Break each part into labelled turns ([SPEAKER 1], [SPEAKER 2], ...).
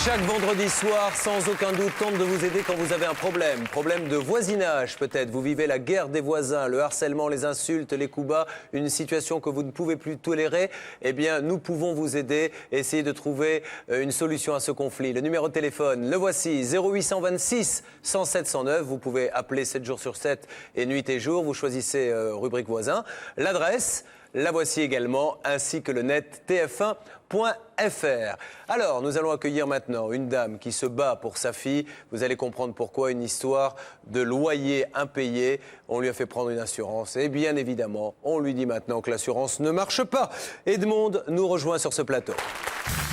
[SPEAKER 1] Chaque vendredi soir, sans aucun doute, tente de vous aider quand vous avez un problème. Problème de voisinage peut-être. Vous vivez la guerre des voisins, le harcèlement, les insultes, les coups bas, une situation que vous ne pouvez plus tolérer. Eh bien, nous pouvons vous aider et essayer de trouver une solution à ce conflit. Le numéro de téléphone, le voici, 0826 107 109. Vous pouvez appeler 7 jours sur 7 et nuit et jour. Vous choisissez rubrique voisin. L'adresse, la voici également, ainsi que le net tf1.fr. Alors, nous allons accueillir maintenant une dame qui se bat pour sa fille. Vous allez comprendre pourquoi, une histoire de loyer impayé. On lui a fait prendre une assurance et bien évidemment, on lui dit maintenant que l'assurance ne marche pas. Edmond nous rejoint sur ce plateau.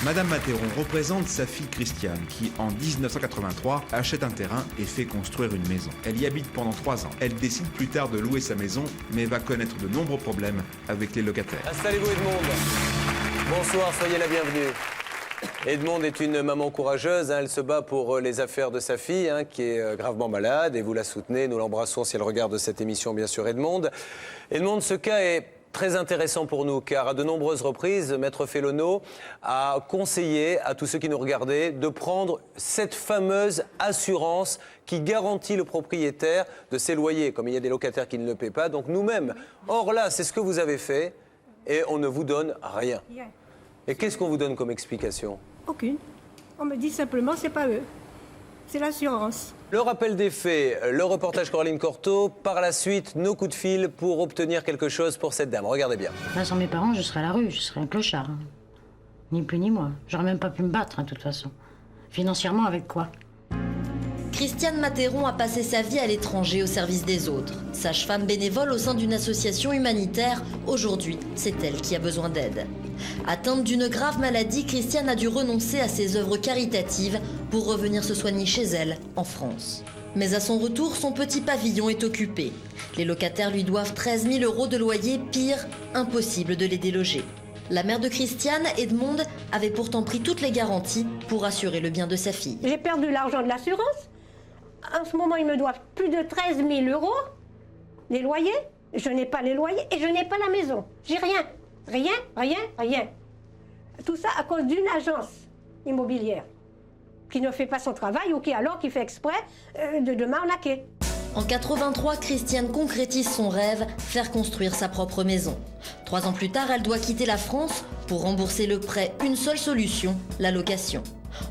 [SPEAKER 2] Madame Mathéron représente sa fille Christiane qui, en 1983, achète un terrain et fait construire une maison. Elle y habite pendant 3 ans. Elle décide plus tard de louer sa maison, mais va connaître de nombreux problèmes avec les locataires.
[SPEAKER 1] Installez-vous Edmond. Bonsoir, soyez la bienvenue. Edmond est une maman courageuse, elle se bat pour les affaires de sa fille qui est gravement malade et vous la soutenez. Nous l'embrassons si elle regarde cette émission, bien sûr, Edmond. Edmond, ce cas est très intéressant pour nous, car à de nombreuses reprises, Maître Fellono a conseillé à tous ceux qui nous regardaient de prendre cette fameuse assurance qui garantit le propriétaire de ses loyers, comme il y a des locataires qui ne le paient pas. Donc nous-mêmes, or là, c'est ce que vous avez fait et on ne vous donne rien. Et qu'est-ce qu'on vous donne comme explication?
[SPEAKER 3] Aucune. On me dit simplement, c'est pas eux. C'est l'assurance.
[SPEAKER 1] Le rappel des faits, le reportage Coraline Cortot, par la suite, nos coups de fil pour obtenir quelque chose pour cette dame. Regardez bien.
[SPEAKER 4] Là, sans mes parents, je serais à la rue, je serais un clochard. Ni plus ni moins. J'aurais même pas pu me battre, de toute façon. Financièrement, avec quoi?
[SPEAKER 5] Christiane Mathéron a passé sa vie à l'étranger au service des autres. Sage-femme bénévole au sein d'une association humanitaire, aujourd'hui, c'est elle qui a besoin d'aide. Atteinte d'une grave maladie, Christiane a dû renoncer à ses œuvres caritatives pour revenir se soigner chez elle, en France. Mais à son retour, son petit pavillon est occupé. Les locataires lui doivent 13 000 € de loyer, pire, impossible de les déloger. La mère de Christiane, Edmond, avait pourtant pris toutes les garanties pour assurer le bien de sa fille.
[SPEAKER 3] J'ai perdu l'argent de l'assurance. En ce moment, ils me doivent plus de 13 000 €. Les loyers, je n'ai pas les loyers et je n'ai pas la maison. J'ai rien. Rien. Tout ça à cause d'une agence immobilière qui ne fait pas son travail ou qui fait exprès de m'arnaquer.
[SPEAKER 5] En 83, Christiane concrétise son rêve, faire construire sa propre maison. 3 ans plus tard, elle doit quitter la France pour rembourser le prêt. Une seule solution, la location.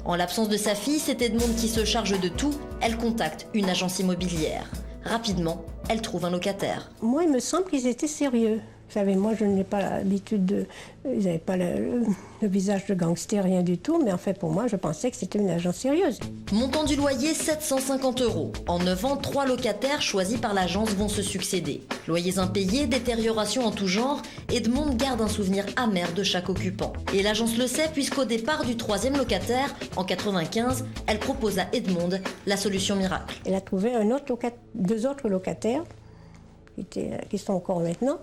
[SPEAKER 5] En l'absence de sa fille, c'est Edmond qui se charge de tout. Elle contacte une agence immobilière. Rapidement, elle trouve un locataire.
[SPEAKER 3] Moi, il me semble qu'ils étaient sérieux. Vous savez, moi, je n'ai pas l'habitude de... Ils n'avaient pas le visage de gangster, rien du tout. Mais en fait, pour moi, je pensais que c'était une agence sérieuse.
[SPEAKER 5] Montant du loyer, 750 €. En 9 ans, 3 locataires choisis par l'agence vont se succéder. Loyers impayés, détérioration en tout genre, Edmond garde un souvenir amer de chaque occupant. Et l'agence le sait, puisqu'au départ du 3e locataire, en 95, elle propose à Edmond la solution miracle.
[SPEAKER 3] Elle a trouvé 2 autres locataires, qui sont encore maintenant.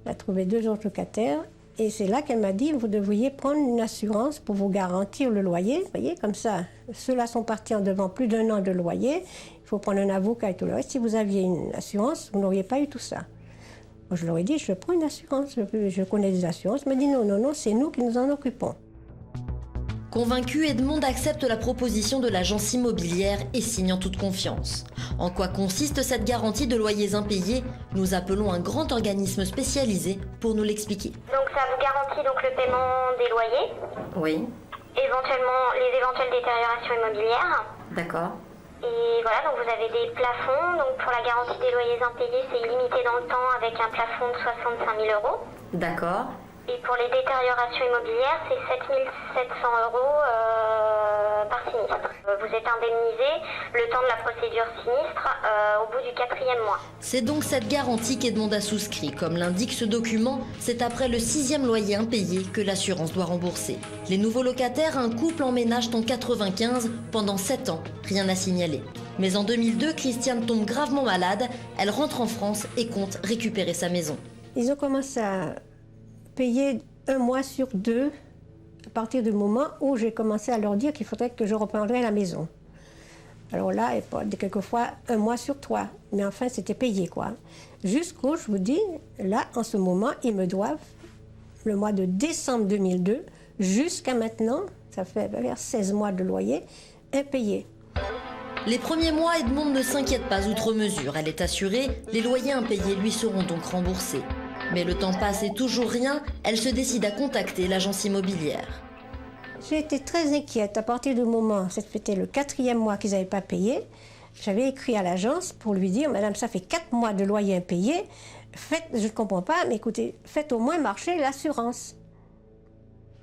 [SPEAKER 3] Elle a trouvé 2 autres locataires et c'est là qu'elle m'a dit vous devriez prendre une assurance pour vous garantir le loyer. Vous voyez, comme ça, ceux-là sont partis en devant plus d'1 an de loyer. Il faut prendre un avocat et tout le reste. Si vous aviez une assurance, vous n'auriez pas eu tout ça. Moi, je leur ai dit je prends une assurance, je connais des assurances. Elle m'a dit non, c'est nous qui nous en occupons.
[SPEAKER 5] Convaincu, Edmond accepte la proposition de l'agence immobilière et signe en toute confiance. En quoi consiste cette garantie de loyers impayés? Nous appelons un grand organisme spécialisé pour nous l'expliquer.
[SPEAKER 6] Donc ça vous garantit donc le paiement des loyers?
[SPEAKER 5] Oui.
[SPEAKER 6] Éventuellement les éventuelles détériorations immobilières?
[SPEAKER 5] D'accord.
[SPEAKER 6] Et voilà, donc vous avez des plafonds. Donc pour la garantie des loyers impayés, c'est limité dans le temps avec un plafond de 65 000 €.
[SPEAKER 5] D'accord.
[SPEAKER 6] Et pour les détériorations immobilières, c'est 7 700 € par sinistre. Vous êtes indemnisé le temps de la procédure sinistre au bout du 4e mois.
[SPEAKER 5] C'est donc cette garantie qu'Edmond a souscrit. Comme l'indique ce document, c'est après le 6e loyer impayé que l'assurance doit rembourser. Les nouveaux locataires, un couple emménagent en 95. Pendant 7 ans, rien à signaler. Mais en 2002, Christiane tombe gravement malade. Elle rentre en France et compte récupérer sa maison.
[SPEAKER 3] Ils ont commencé à payer 1 mois sur 2 à partir du moment où j'ai commencé à leur dire qu'il faudrait que je reprendrais la maison. Alors là, quelquefois 1 mois sur 3, mais enfin c'était payé quoi. Jusqu'au, je vous dis, là en ce moment, ils me doivent le mois de décembre 2002 jusqu'à maintenant Ça fait vers 16 mois de loyer impayé.
[SPEAKER 5] Les premiers mois, Edmonde ne s'inquiète pas outre mesure. Elle est assurée, les loyers impayés lui seront donc remboursés. Mais le temps passe et toujours rien, elle se décide à contacter l'agence immobilière.
[SPEAKER 3] J'ai été très inquiète à partir du moment, c'était le 4e mois qu'ils n'avaient pas payé. J'avais écrit à l'agence pour lui dire, madame, ça fait 4 mois de loyer impayé, je ne comprends pas, mais écoutez, faites au moins marcher l'assurance.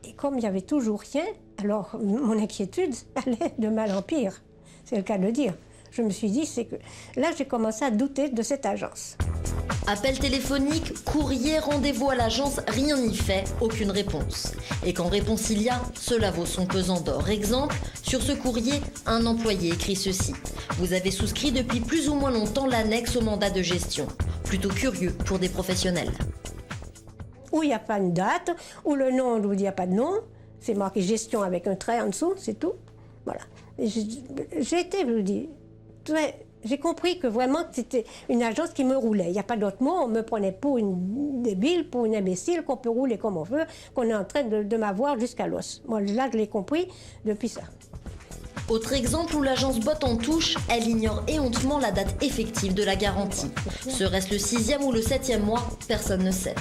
[SPEAKER 3] Et comme il n'y avait toujours rien, alors mon inquiétude allait de mal en pire, c'est le cas de le dire. Je me suis dit, c'est que là j'ai commencé à douter de cette agence.
[SPEAKER 5] Appel téléphonique, courrier, rendez-vous à l'agence, rien n'y fait, aucune réponse. Et quand réponse il y a, cela vaut son pesant d'or. Exemple, sur ce courrier, un employé écrit ceci. Vous avez souscrit depuis plus ou moins longtemps l'annexe au mandat de gestion. Plutôt curieux pour des professionnels.
[SPEAKER 3] Où il n'y a pas une date, ou le nom, où il n'y a pas de nom, c'est marqué gestion avec un trait en dessous, c'est tout. Voilà. J'ai été, je vous dis, j'ai compris que vraiment c'était une agence qui me roulait. Il n'y a pas d'autre mot, on me prenait pour une débile, pour une imbécile, qu'on peut rouler comme on veut, qu'on est en train de m'avoir jusqu'à l'os. Moi, là, je l'ai compris depuis ça.
[SPEAKER 5] Autre exemple où l'agence botte en touche, elle ignore éhontement la date effective de la garantie. Serait-ce le 6e ou le 7e mois, personne ne sait.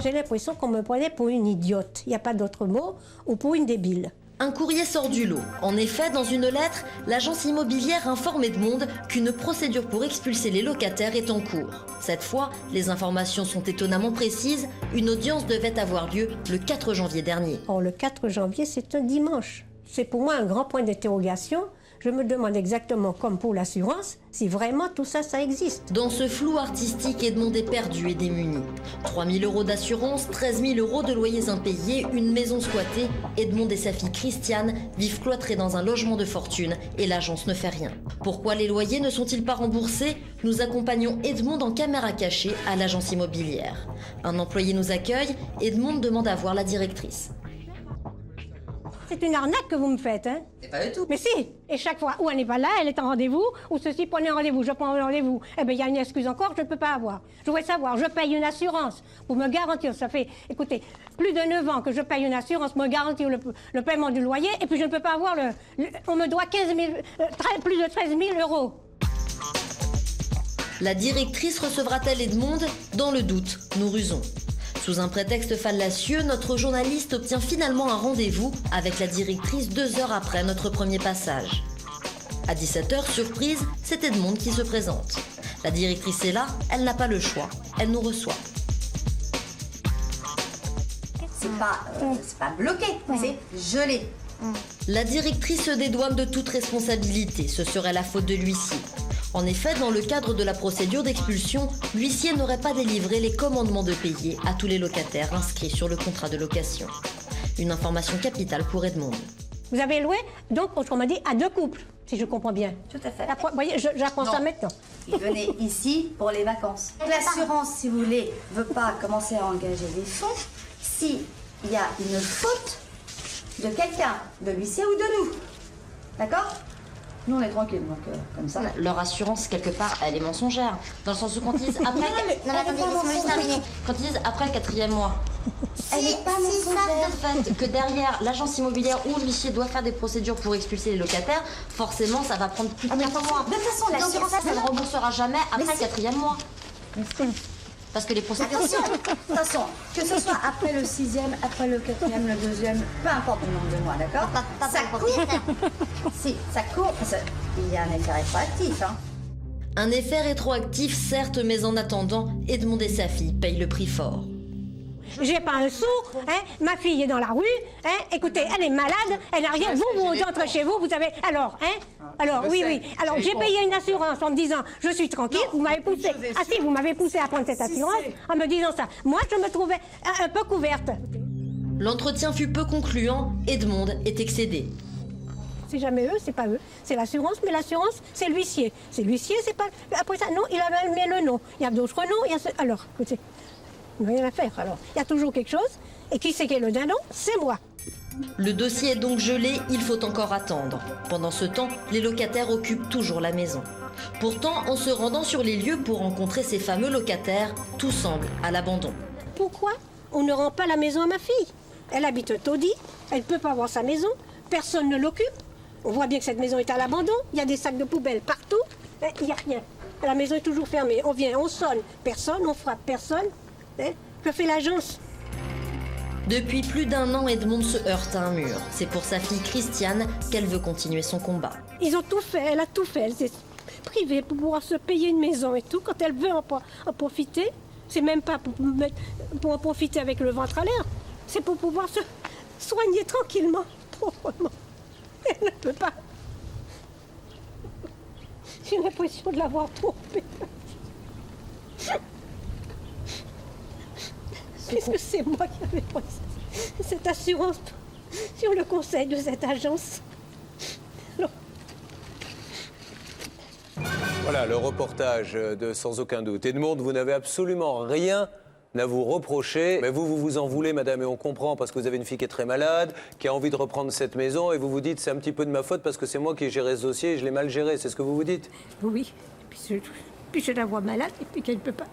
[SPEAKER 3] J'ai l'impression qu'on me prenait pour une idiote, il n'y a pas d'autre mot, ou pour une débile.
[SPEAKER 5] Un courrier sort du lot. En effet, dans une lettre, l'agence immobilière informe Edmonde qu'une procédure pour expulser les locataires est en cours. Cette fois, les informations sont étonnamment précises. Une audience devait avoir lieu le 4 janvier dernier.
[SPEAKER 3] Or, le 4 janvier, c'est un dimanche. C'est pour moi un grand point d'interrogation. Je me demande exactement, comme pour l'assurance, si vraiment tout ça, ça existe.
[SPEAKER 5] Dans ce flou artistique, Edmonde est perdu et démuni. 3 000 € d'assurance, 13 000 € de loyers impayés, une maison squattée. Edmonde et sa fille Christiane vivent cloîtrés dans un logement de fortune et l'agence ne fait rien. Pourquoi les loyers ne sont-ils pas remboursés? Nous accompagnons Edmonde en caméra cachée à l'agence immobilière. Un employé nous accueille, Edmonde demande à voir la directrice.
[SPEAKER 3] C'est une arnaque que vous me faites, hein?
[SPEAKER 7] C'est pas du tout.
[SPEAKER 3] Mais si! Et chaque fois, ou elle n'est pas là, elle est en rendez-vous, ou ceci, prenez un rendez-vous, je prends un rendez-vous. Eh bien, il y a une excuse encore, je ne peux pas avoir. Je voudrais savoir, je paye une assurance pour me garantir, ça fait, écoutez, plus de 9 ans que je paye une assurance pour me garantir le paiement du loyer, et puis je ne peux pas avoir on me doit plus de 13 000 €.
[SPEAKER 5] La directrice recevra-t-elle Edmonde? Dans le doute, nous rusons. Sous un prétexte fallacieux, notre journaliste obtient finalement un rendez-vous avec la directrice 2 heures après notre premier passage. À 17h, surprise, c'est Edmonde qui se présente. La directrice est là, elle n'a pas le choix, elle nous reçoit.
[SPEAKER 7] C'est pas bloqué, c'est gelé.
[SPEAKER 5] La directrice se dédouane de toute responsabilité, ce serait la faute de l'huissier. En effet, dans le cadre de la procédure d'expulsion, l'huissier n'aurait pas délivré les commandements de payer à tous les locataires inscrits sur le contrat de location. Une information capitale pour Edmonde.
[SPEAKER 3] Vous avez loué, donc, autrement dit, à 2 couples, si je comprends bien.
[SPEAKER 7] Tout à fait.
[SPEAKER 3] Vous voyez, j'apprends ça maintenant.
[SPEAKER 7] Ils venaient ici pour les vacances. L'assurance, si vous voulez, ne veut pas commencer à engager des fonds s'il y a une faute de quelqu'un, de l'huissier ou de nous. D'accord? Nous, on est tranquille, donc comme ça.
[SPEAKER 8] Leur assurance, quelque part, elle est mensongère. Dans le sens où quand ils disent après... Non, attendez, laissez-moi juste terminer. Quand ils disent après le 4e mois,
[SPEAKER 7] Elle n'est pas mensongère.
[SPEAKER 8] le fait que derrière, l'agence immobilière ou l'huissier doit faire des procédures pour expulser les locataires, forcément, ça va prendre plus de 4 mois.
[SPEAKER 7] De toute façon, l'assurance,
[SPEAKER 8] ça ne remboursera jamais après le 4e mois. Parce que les procédures...
[SPEAKER 7] Attention, que ce soit après le 6e, après le 4e, le 2e, peu importe le nombre de mois, d'accord? Ça court. Si, ça court, il y a un effet rétroactif, hein.
[SPEAKER 5] Un effet rétroactif, certes, mais en attendant, Edmonde et sa fille payent le prix fort.
[SPEAKER 3] J'ai pas un sou, hein? Ma fille est dans la rue, hein? Écoutez, elle est malade, elle n'a rien. Vous entrez chez vous, vous avez... Alors, hein? Alors, oui. Alors, j'ai payé une assurance en me disant, je suis tranquille, vous m'avez poussé. Ah si, vous m'avez poussé à prendre cette assurance en me disant ça. Moi, je me trouvais un peu couverte.
[SPEAKER 5] L'entretien fut peu concluant, Edmonde est excédé.
[SPEAKER 3] C'est jamais eux, c'est pas eux. C'est l'assurance, mais l'assurance, c'est l'huissier. C'est l'huissier, c'est pas... Après ça, non, il a mal mis le nom. Il y a d'autres noms, il y a... Alors, écoutez, rien à faire, alors. Il y a toujours quelque chose. Et qui c'est qui est le dindon? C'est moi.
[SPEAKER 5] Le dossier est donc gelé, il faut encore attendre. Pendant ce temps, les locataires occupent toujours la maison. Pourtant, en se rendant sur les lieux pour rencontrer ces fameux locataires, tout semble à l'abandon.
[SPEAKER 3] Pourquoi on ne rend pas la maison à ma fille? Elle habite au taudis, Elle ne peut pas avoir sa maison, personne ne l'occupe. On voit bien que cette maison est à l'abandon, il y a des sacs de poubelle partout, il n'y a rien. La maison est toujours fermée, on vient, on sonne, personne, on frappe personne. Que fait l'agence?
[SPEAKER 5] Depuis plus d'1 an, Edmonde se heurte à un mur. C'est pour sa fille Christiane qu'elle veut continuer son combat.
[SPEAKER 3] Ils ont tout fait, elle a tout fait. Elle s'est privée pour pouvoir se payer une maison et tout. Quand elle veut en profiter, c'est même pas pour en profiter avec le ventre à l'air. C'est pour pouvoir se soigner tranquillement, proprement. Elle ne peut pas. J'ai l'impression de l'avoir trompée. Puisque c'est moi qui avais pris cette assurance sur le conseil de cette agence. Alors...
[SPEAKER 1] Voilà le reportage de Sans aucun doute. Edmonde, vous n'avez absolument rien à vous reprocher. Mais vous en voulez, madame, et on comprend, parce que vous avez une fille qui est très malade, qui a envie de reprendre cette maison, et vous vous dites c'est un petit peu de ma faute parce que c'est moi qui ai géré ce dossier et je l'ai mal géré. C'est ce que vous vous dites?
[SPEAKER 3] Oui, puis je la vois malade et puis qu'elle ne peut pas...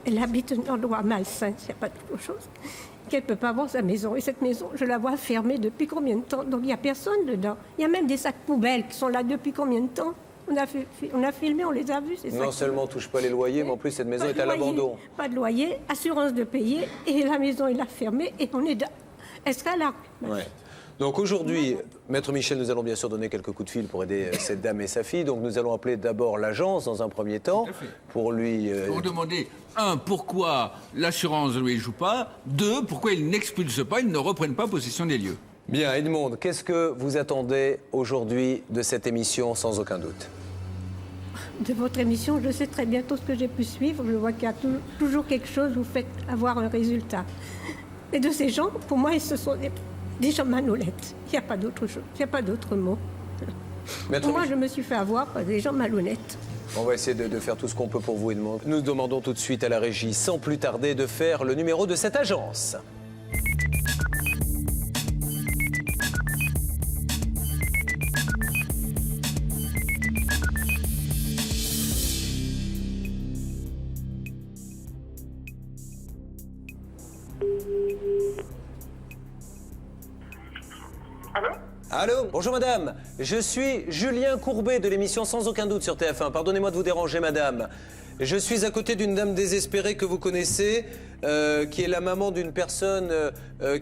[SPEAKER 3] Elle habite un endroit malsain, s'il n'y a pas d'autre chose, qu'elle ne peut pas avoir sa maison. Et cette maison, je la vois fermée depuis combien de temps? Donc il n'y a personne dedans. Il y a même des sacs poubelles qui sont là depuis combien de temps? On a filmé, on les a vus, ces sacs.
[SPEAKER 1] Non seulement on ne touche pas les loyers, mais en plus cette maison est à l'abandon.
[SPEAKER 3] Pas de loyer, assurance de payer, et la maison est là fermée, et on est là. Elle sera là.
[SPEAKER 1] Ouais. Donc aujourd'hui, Maître Michel, nous allons bien sûr donner quelques coups de fil pour aider cette dame et sa fille. Donc nous allons appeler d'abord l'agence dans un premier temps pour lui...
[SPEAKER 9] Pour demander, 1, pourquoi l'assurance ne lui joue pas, 2, pourquoi ils n'expulsent pas, ils ne reprennent pas possession des lieux.
[SPEAKER 1] Bien, Edmonde, qu'est-ce que vous attendez aujourd'hui de cette émission, sans aucun doute?
[SPEAKER 3] De votre émission, je sais très bien tout ce que j'ai pu suivre. Je vois qu'il y a toujours quelque chose, vous faites avoir un résultat. Et de ces gens, pour moi, ce sont des gens malhonnêtes. Il n'y a pas d'autre chose, il n'y a pas d'autre mot. Pour moi, je me suis fait avoir par des gens malhonnêtes.
[SPEAKER 1] On va essayer de faire tout ce qu'on peut pour vous, Edmonde. Nous demandons tout de suite à la régie, sans plus tarder, de faire le numéro de cette agence. Allô, bonjour madame, je suis Julien Courbet de l'émission Sans aucun doute sur TF1. Pardonnez-moi de vous déranger madame. Je suis à côté d'une dame désespérée que vous connaissez, qui est la maman d'une personne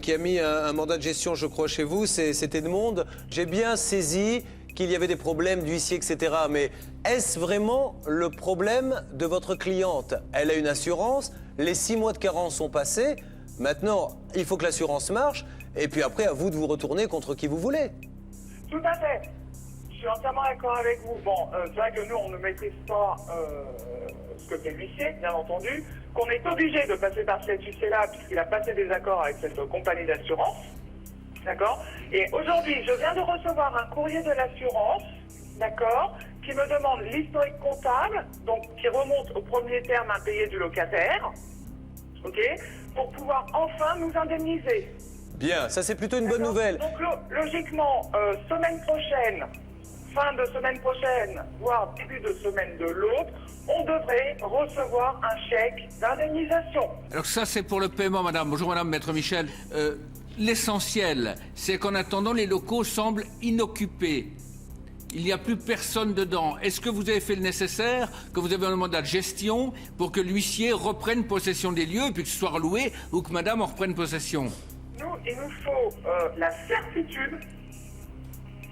[SPEAKER 1] qui a mis un mandat de gestion, je crois, chez vous, c'est Edmonde. J'ai bien saisi qu'il y avait des problèmes d'huissier, etc. Mais est-ce vraiment le problème de votre cliente? Elle a une assurance, les 6 mois de carence sont passés, maintenant il faut que l'assurance marche. Et puis après, à vous de vous retourner contre qui vous voulez.
[SPEAKER 10] Tout à fait. Je suis entièrement d'accord avec vous. Bon, c'est vrai que nous, on ne maîtrise pas ce que fait l'huissier, bien entendu, qu'on est obligé de passer par cet huissier-là, puisqu'il a passé des accords avec cette compagnie d'assurance. D'accord? Et aujourd'hui, je viens de recevoir un courrier de l'assurance, d'accord, qui me demande l'historique comptable, donc qui remonte au premier terme impayé du locataire, ok, pour pouvoir enfin nous indemniser.
[SPEAKER 1] Bien, ça c'est plutôt une bonne nouvelle.
[SPEAKER 10] Donc logiquement, semaine prochaine, fin de semaine prochaine, voire début de semaine de l'autre, on devrait recevoir un chèque d'indemnisation.
[SPEAKER 9] Alors ça c'est pour le paiement, madame. Bonjour madame, maître Michel. L'essentiel, c'est qu'en attendant, les locaux semblent inoccupés. Il n'y a plus personne dedans. Est-ce que vous avez fait le nécessaire, que vous avez un mandat de gestion pour que l'huissier reprenne possession des lieux, puis que ce soit reloué, ou que madame en reprenne possession?
[SPEAKER 10] Nous, il nous faut la certitude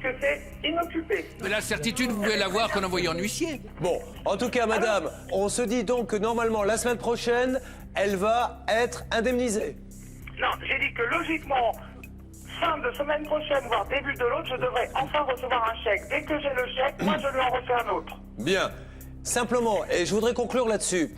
[SPEAKER 10] que c'est inoccupé.
[SPEAKER 9] Mais la certitude, vous pouvez l'avoir qu'en envoyant un huissier.
[SPEAKER 1] Bon, en tout cas, madame, on se dit donc que normalement, la semaine prochaine, elle va être indemnisée.
[SPEAKER 10] Non, j'ai dit que logiquement, fin de semaine prochaine, voire début de l'autre, je devrais enfin recevoir un chèque. Dès que j'ai le chèque, moi, je lui en refais un autre.
[SPEAKER 1] Bien. Simplement, et je voudrais conclure là-dessus.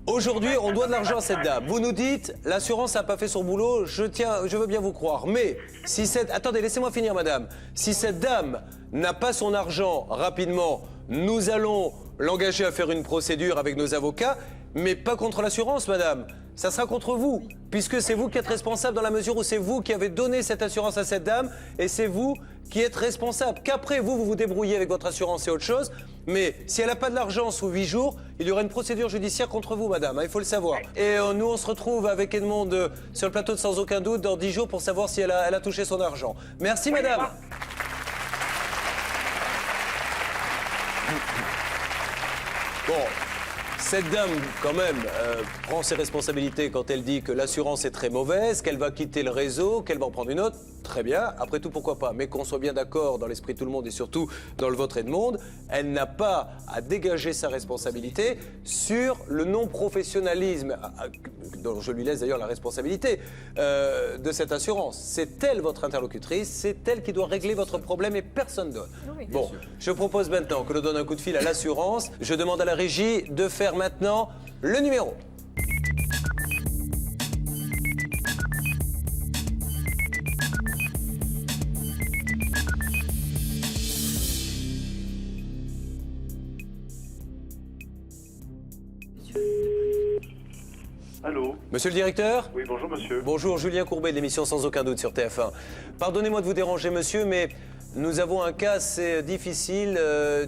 [SPEAKER 1] Aujourd'hui, on doit de l'argent à cette dame. Vous nous dites, l'assurance n'a pas fait son boulot, je veux bien vous croire. Mais si cette... Attendez, laissez-moi finir, madame. Si cette dame n'a pas son argent rapidement, nous allons l'engager à faire une procédure avec nos avocats, mais pas contre l'assurance, madame. ça sera contre vous, puisque c'est vous qui êtes responsable dans la mesure où c'est vous qui avez donné cette assurance à cette dame et c'est vous qui êtes responsable. Qu'après, vous vous débrouillez avec votre assurance, c'est autre chose. Mais si elle n'a pas de l'argent sous 8 jours, il y aura une procédure judiciaire contre vous, madame, hein, il faut le savoir. Et nous, on se retrouve avec Edmond sur le plateau de Sans Aucun Doute dans 10 jours pour savoir si elle a touché son argent. Merci, madame. Bon, cette dame, quand même, prend ses responsabilités quand elle dit que l'assurance est très mauvaise, qu'elle va quitter le réseau, qu'elle va en prendre une autre. Très bien, après tout, pourquoi pas. Mais qu'on soit bien d'accord dans l'esprit de tout le monde et surtout dans le vôtre Edmond, elle n'a pas à dégager sa responsabilité sur le non-professionnalisme, dont je lui laisse d'ailleurs la responsabilité de cette assurance. C'est elle votre interlocutrice, c'est elle qui doit régler votre problème et personne d'autre. Oui, bon, je propose maintenant que l'on donne un coup de fil à l'assurance. Je demande à la régie de faire maintenant le numéro.
[SPEAKER 11] Allô ?
[SPEAKER 1] Monsieur le directeur ?
[SPEAKER 11] Oui, bonjour monsieur.
[SPEAKER 1] Bonjour, Julien Courbet de l'émission Sans Aucun Doute sur TF1. Pardonnez-moi de vous déranger monsieur, mais nous avons un cas assez difficile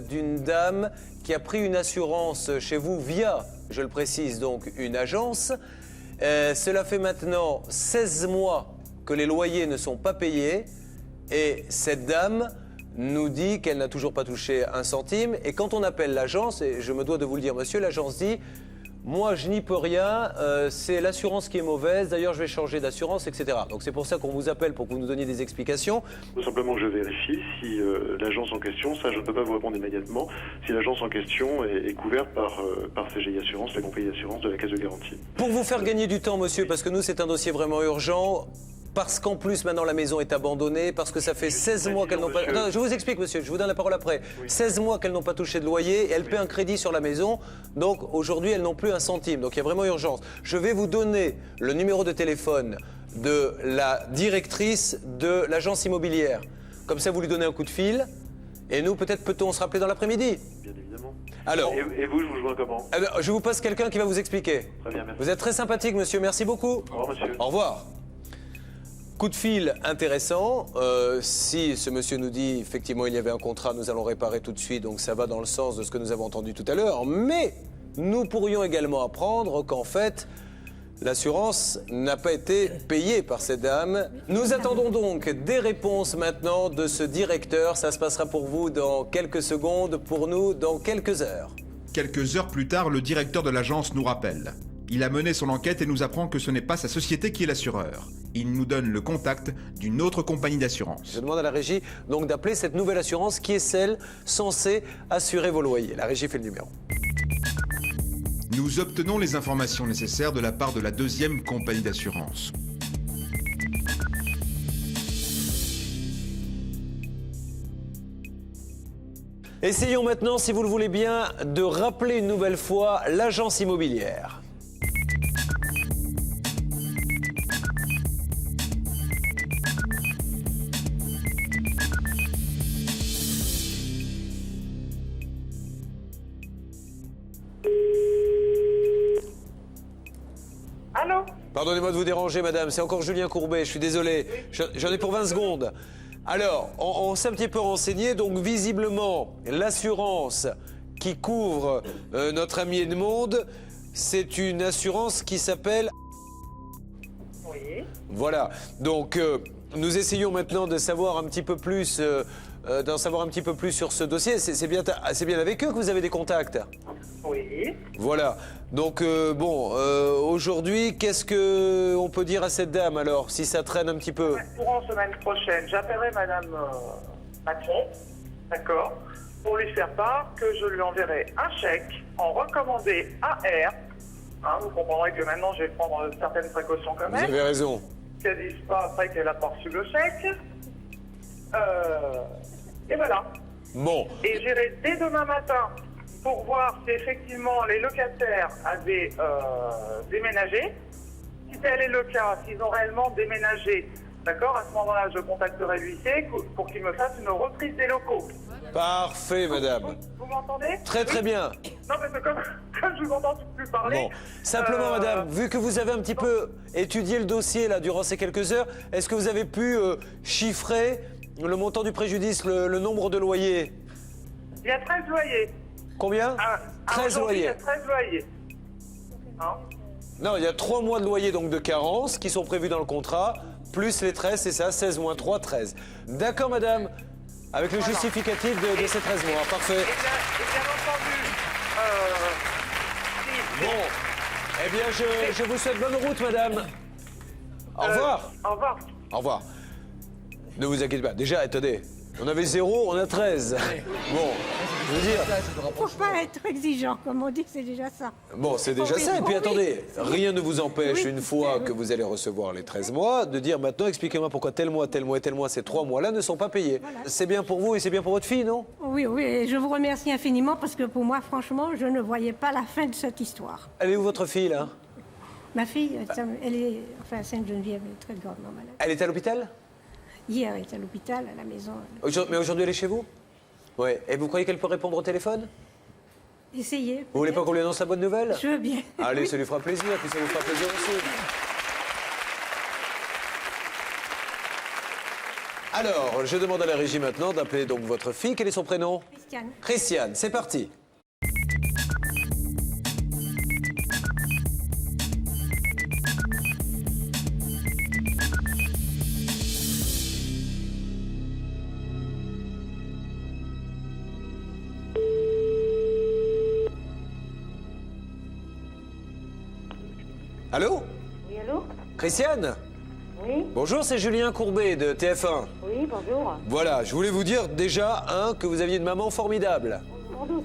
[SPEAKER 1] d'une dame qui a pris une assurance chez vous via, je le précise donc, une agence. Cela fait maintenant 16 mois que les loyers ne sont pas payés et cette dame nous dit qu'elle n'a toujours pas touché un centime. Et quand on appelle l'agence, et je me dois de vous le dire monsieur, l'agence dit « Moi, je n'y peux rien, c'est l'assurance qui est mauvaise, d'ailleurs je vais changer d'assurance, etc. » Donc c'est pour ça qu'on vous appelle, pour que vous nous donniez des explications.
[SPEAKER 11] Tout simplement, je vérifie si l'agence en question, ça je ne peux pas vous répondre immédiatement, si l'agence en question est couverte par CGI Assurance, la compagnie d'assurance de la caisse de garantie.
[SPEAKER 1] Pour vous faire gagner du temps, monsieur, parce que nous c'est un dossier vraiment urgent, parce qu'en plus maintenant la maison est abandonnée, parce que ça fait 16 mois qu'elles n'ont pas... Non, je vous explique monsieur, je vous donne la parole après. Oui. 16 mois qu'elles n'ont pas touché de loyer, et elles paient un crédit sur la maison, donc aujourd'hui elles n'ont plus un centime, donc il y a vraiment urgence. Je vais vous donner le numéro de téléphone de la directrice de l'agence immobilière. Comme ça vous lui donnez un coup de fil, et nous peut-être peut-on se rappeler dans l'après-midi.
[SPEAKER 11] Bien évidemment.
[SPEAKER 1] Alors,
[SPEAKER 11] et vous, je vous joins comment?
[SPEAKER 1] Je vous passe quelqu'un qui va vous expliquer.
[SPEAKER 11] Très bien, merci.
[SPEAKER 1] Vous êtes très sympathique monsieur, merci beaucoup.
[SPEAKER 11] Au revoir monsieur.
[SPEAKER 1] Au revoir. Coup de fil intéressant. Si ce monsieur nous dit effectivement il y avait un contrat, nous allons réparer tout de suite, donc ça va dans le sens de ce que nous avons entendu tout à l'heure. Mais nous pourrions également apprendre qu'en fait, l'assurance n'a pas été payée par cette dame. Nous attendons donc des réponses maintenant de ce directeur. Ça se passera pour vous dans quelques secondes, pour nous dans quelques heures.
[SPEAKER 2] Quelques heures plus tard, le directeur de l'agence nous rappelle. Il a mené son enquête et nous apprend que ce n'est pas sa société qui est l'assureur. Il nous donne le contact d'une autre compagnie d'assurance.
[SPEAKER 1] Je demande à la régie donc d'appeler cette nouvelle assurance qui est celle censée assurer vos loyers. La régie fait le numéro.
[SPEAKER 2] Nous obtenons les informations nécessaires de la part de la deuxième compagnie d'assurance.
[SPEAKER 1] Essayons maintenant, si vous le voulez bien, de rappeler une nouvelle fois l'agence immobilière.
[SPEAKER 10] Allô ?
[SPEAKER 1] Pardonnez-moi de vous déranger, madame, c'est encore Julien Courbet, je suis désolé. J'en ai pour 20 secondes. Alors, on s'est un petit peu renseigné, donc visiblement, l'assurance qui couvre notre ami Edmond, c'est une assurance qui s'appelle...
[SPEAKER 10] Oui.
[SPEAKER 1] Voilà, donc nous essayons maintenant de savoir un petit peu plus... d'en savoir un petit peu plus sur ce dossier. C'est bien avec eux que vous avez des contacts?
[SPEAKER 10] Oui.
[SPEAKER 1] Voilà. Donc, aujourd'hui, qu'est-ce qu'on peut dire à cette dame, alors, si ça traîne un petit peu?
[SPEAKER 10] Courant semaine prochaine, j'appellerai Madame Macron, d'accord, pour lui faire part que je lui enverrai un chèque en recommandé AR. Hein, vous comprendrez que maintenant, je vais prendre certaines précautions quand même.
[SPEAKER 1] Vous avez raison.
[SPEAKER 10] Qu'elle ne dise pas après qu'elle a pas reçu le chèque. Et voilà.
[SPEAKER 1] Bon.
[SPEAKER 10] Et j'irai dès demain matin pour voir si effectivement les locataires avaient déménagé. Si tel est le cas, s'ils ont réellement déménagé, D'accord? À ce moment-là, je contacterai l'huissier pour qu'il me fasse une reprise des locaux.
[SPEAKER 1] Parfait, madame.
[SPEAKER 10] Vous m'entendez?
[SPEAKER 1] Très très bien.
[SPEAKER 10] Non, mais c'est comme je vous entends plus parler.
[SPEAKER 1] Bon, simplement, madame, vu que vous avez un petit peu étudié le dossier là durant ces quelques heures, est-ce que vous avez pu chiffrer le montant du préjudice, le nombre de loyers?
[SPEAKER 10] Il y a 13 loyers.
[SPEAKER 1] Combien? 13
[SPEAKER 10] aujourd'hui,
[SPEAKER 1] loyers.
[SPEAKER 10] Il y a 13 loyers. Hein?
[SPEAKER 1] Non, il y a 3 mois de loyer donc de carence qui sont prévus dans le contrat, plus les 13, c'est ça, 16 moins 3, 13. D'accord, madame? Avec le justificatif de ces 13 mois, parfait.
[SPEAKER 10] Et bien entendu,
[SPEAKER 1] Bon, eh bien, je vous souhaite bonne route, madame. Au revoir.
[SPEAKER 10] Au revoir.
[SPEAKER 1] Au revoir. Ne vous inquiétez pas. Déjà, attendez, on avait 0, on a 13. Bon, je veux dire...
[SPEAKER 3] Faut pas être exigeant, comme on dit, c'est déjà ça.
[SPEAKER 1] Bon, c'est déjà ça. Et puis attendez, rien ne vous empêche, une fois que vous allez recevoir les 13 mois, de dire maintenant, expliquez-moi pourquoi tel mois, tel mois et tel mois, ces 3 mois-là ne sont pas payés.
[SPEAKER 3] Voilà.
[SPEAKER 1] C'est bien pour vous et c'est bien pour votre fille, non?
[SPEAKER 3] Oui, oui, et je vous remercie infiniment parce que pour moi, franchement, je ne voyais pas la fin de cette histoire.
[SPEAKER 1] Elle est où votre fille, là?
[SPEAKER 3] Ma fille, elle est, enfin, à Sainte-Geneviève, elle est très gravement malade.
[SPEAKER 1] Elle est à l'hôpital?
[SPEAKER 3] Hier, elle est à l'hôpital, à la maison.
[SPEAKER 1] Mais aujourd'hui, elle est chez vous? Oui. Et vous croyez qu'elle peut répondre au téléphone?
[SPEAKER 3] Essayez.
[SPEAKER 1] Vous voulez pas qu'on lui annonce la bonne nouvelle?
[SPEAKER 3] Je veux bien.
[SPEAKER 1] Allez,
[SPEAKER 3] Oui.
[SPEAKER 1] ça lui fera plaisir, puis ça vous fera plaisir aussi. Alors, je demande à la régie maintenant d'appeler donc votre fille. Quel est son prénom?
[SPEAKER 3] Christiane.
[SPEAKER 1] Christiane, c'est parti. Allô?
[SPEAKER 12] Oui, allô?
[SPEAKER 1] Christiane?
[SPEAKER 12] Oui?
[SPEAKER 1] Bonjour, c'est Julien Courbet de TF1.
[SPEAKER 12] Oui, bonjour.
[SPEAKER 1] Voilà, je voulais vous dire déjà, que vous aviez une maman formidable,
[SPEAKER 12] Sans doute.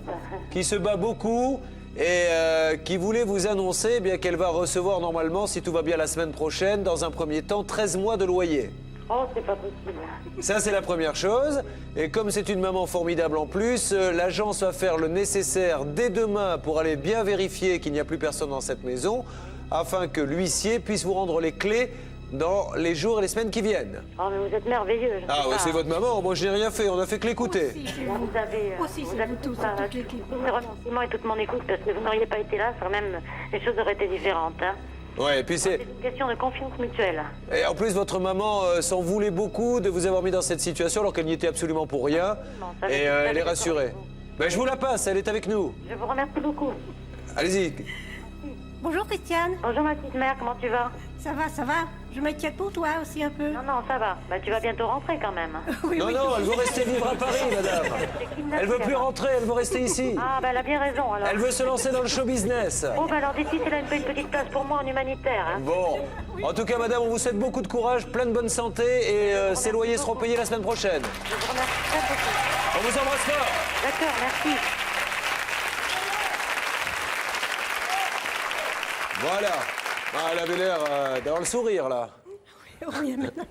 [SPEAKER 1] qui se bat beaucoup et qui voulait vous annoncer eh bien qu'elle va recevoir normalement, si tout va bien la semaine prochaine, dans un premier temps, 13 mois de loyer.
[SPEAKER 12] Oh, c'est pas possible.
[SPEAKER 1] Ça, c'est la première chose. Et comme c'est une maman formidable en plus, l'agence va faire le nécessaire dès demain pour aller bien vérifier qu'il n'y a plus personne dans cette maison, afin que l'huissier puisse vous rendre les clés dans les jours et les semaines qui viennent.
[SPEAKER 12] Oh, mais vous êtes merveilleux. je
[SPEAKER 1] Ah
[SPEAKER 12] sais
[SPEAKER 1] ouais,
[SPEAKER 12] pas.
[SPEAKER 1] c'est votre maman, moi je n'ai rien fait, on a fait que l'écouter.
[SPEAKER 12] Vous avez...
[SPEAKER 3] Aussi, c'est vous tous,
[SPEAKER 12] pas-
[SPEAKER 3] toute l'équipe.
[SPEAKER 12] tous mes remerciements et toute mon écoute, parce que vous n'auriez pas été là, quand même, les choses auraient été différentes. Hein.
[SPEAKER 1] Ouais, et puis c'est...
[SPEAKER 12] C'est une question de confiance mutuelle.
[SPEAKER 1] Et en plus, votre maman s'en voulait beaucoup de vous avoir mis dans cette situation alors qu'elle n'y était absolument pour rien.
[SPEAKER 12] ça
[SPEAKER 1] Et
[SPEAKER 12] va- ça
[SPEAKER 1] elle
[SPEAKER 12] va-
[SPEAKER 1] est rassurée. Ben, je vous la passe, elle est avec nous.
[SPEAKER 12] Je vous remercie beaucoup.
[SPEAKER 1] Allez-y.
[SPEAKER 3] Bonjour Christiane.
[SPEAKER 12] Bonjour ma petite mère, comment tu vas?
[SPEAKER 3] Ça va, ça va. Je m'inquiète pour toi aussi un peu.
[SPEAKER 12] Non, non, ça va. Bah, tu vas bientôt rentrer quand même.
[SPEAKER 3] Oui,
[SPEAKER 1] Non,
[SPEAKER 3] oui.
[SPEAKER 1] non, elle veut rester vivre à Paris, madame. Elle veut plus rentrer, elle veut rester ici.
[SPEAKER 12] Ah, bah elle a bien raison alors.
[SPEAKER 1] Elle veut se lancer dans le show business.
[SPEAKER 12] Oh, bah alors d'ici, c'est là une petite place pour moi en humanitaire. Hein.
[SPEAKER 1] Bon, en tout cas, madame, on vous souhaite beaucoup de courage, plein de bonne santé et ces loyers seront payés la semaine prochaine.
[SPEAKER 12] Je vous remercie très beaucoup.
[SPEAKER 1] On vous embrasse fort.
[SPEAKER 12] D'accord, merci.
[SPEAKER 1] Voilà. Ah, elle avait l'air d'avoir le sourire, là.
[SPEAKER 3] Oui, maintenant,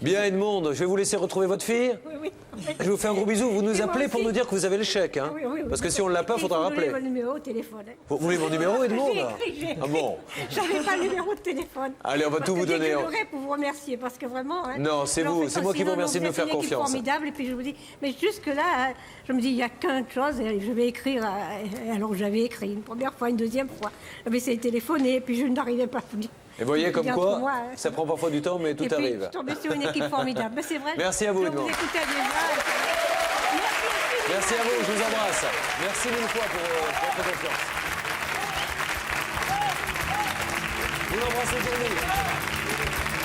[SPEAKER 1] Bien, Edmond, je vais vous laisser retrouver votre fille.
[SPEAKER 3] oui, oui.
[SPEAKER 1] Je vous fais un gros bisou. Vous nous
[SPEAKER 3] Et moi
[SPEAKER 1] appelez pour
[SPEAKER 3] aussi.
[SPEAKER 1] nous dire que vous avez le chèque, hein.
[SPEAKER 3] Oui, oui, oui.
[SPEAKER 1] Parce que si on ne l'a pas, il faudra
[SPEAKER 3] Il faut
[SPEAKER 1] rappeler.
[SPEAKER 3] donner mon numéro au téléphone. Hein.
[SPEAKER 1] Vous voulez mon numéro, Edmond?
[SPEAKER 3] J'ai écrit.
[SPEAKER 1] Ah bon?
[SPEAKER 3] J'avais pas le numéro de téléphone.
[SPEAKER 1] Allez, on va
[SPEAKER 3] Parce
[SPEAKER 1] tout
[SPEAKER 3] que
[SPEAKER 1] vous
[SPEAKER 3] dès que
[SPEAKER 1] donner.
[SPEAKER 3] je l'aurai pour vous remercier, parce que vraiment... Hein,
[SPEAKER 1] Non, c'est
[SPEAKER 3] alors,
[SPEAKER 1] vous,
[SPEAKER 3] faites
[SPEAKER 1] c'est moi qui vous
[SPEAKER 3] sinon,
[SPEAKER 1] remercie de nous
[SPEAKER 3] êtes
[SPEAKER 1] faire
[SPEAKER 3] une équipe
[SPEAKER 1] confiance.
[SPEAKER 3] formidable, et puis je vous dis... Mais jusque-là, hein, je me dis, il y a qu'une chose, et je vais écrire... alors j'avais écrit une première fois, une deuxième fois. J'avais essayé de téléphoner, et puis je n'arrivais pas à vous dire.
[SPEAKER 1] Et voyez comme
[SPEAKER 3] Bien
[SPEAKER 1] quoi,
[SPEAKER 3] pour moi, hein.
[SPEAKER 1] ça prend parfois du temps, mais tout
[SPEAKER 3] Et puis,
[SPEAKER 1] arrive.
[SPEAKER 3] je suis tombée sur une équipe formidable. Mais c'est vrai.
[SPEAKER 1] Merci à vous,
[SPEAKER 3] je
[SPEAKER 1] Edmond.
[SPEAKER 3] vous écoutais déjà.
[SPEAKER 1] Merci à vous, je vous embrasse. Merci mille fois pour votre confiance. Vous l'embrassez pour nous.